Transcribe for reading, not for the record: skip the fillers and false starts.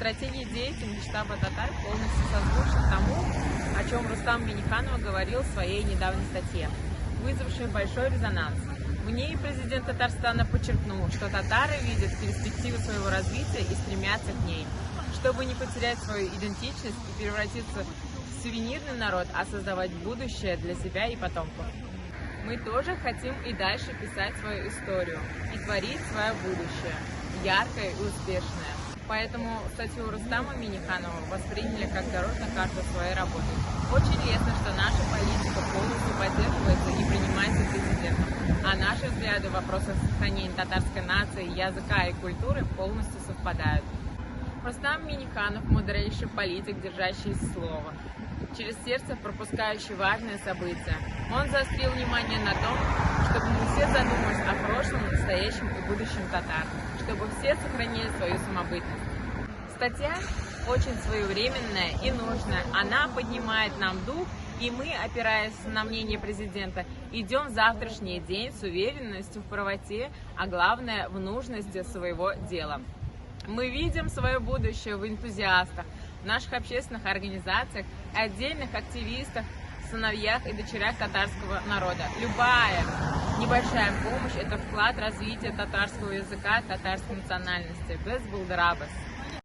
Стратегия деятельности штаба татар полностью созвучна тому, о чем Рустам Минниханов говорил в своей недавней статье, вызвавшей большой резонанс. В ней президент Татарстана подчеркнул, что татары видят перспективу своего развития и стремятся к ней, чтобы не потерять свою идентичность и превратиться в сувенирный народ, а создавать будущее для себя и потомков. Мы тоже хотим и дальше писать свою историю и творить свое будущее, яркое и успешное. Поэтому статью Рустама Минниханова восприняли как дорожную карту своей работы. Очень лестно, что наша политика полностью поддерживается и принимается президентом, а наши взгляды в вопросах сохранения татарской нации, языка и культуры полностью совпадают. Рустам Минниханов – мудрейший политик, держащий слово, через сердце пропускающий важные события. Он заострил внимание на том, чтобы мы все задумались о прошлом, настоящем и будущем татар, чтобы все сохранили свою самобытность. Статья очень своевременная и нужная. Она поднимает нам дух, и мы, опираясь на мнение президента, идем в завтрашний день с уверенностью в правоте, а главное в нужности своего дела. Мы видим свое будущее в энтузиастах, в наших общественных организациях, отдельных активистах, сыновьях и дочерях татарского народа. Любая небольшая помощь – это вклад в развитие татарского языка, татарской национальности. Без булдарабас.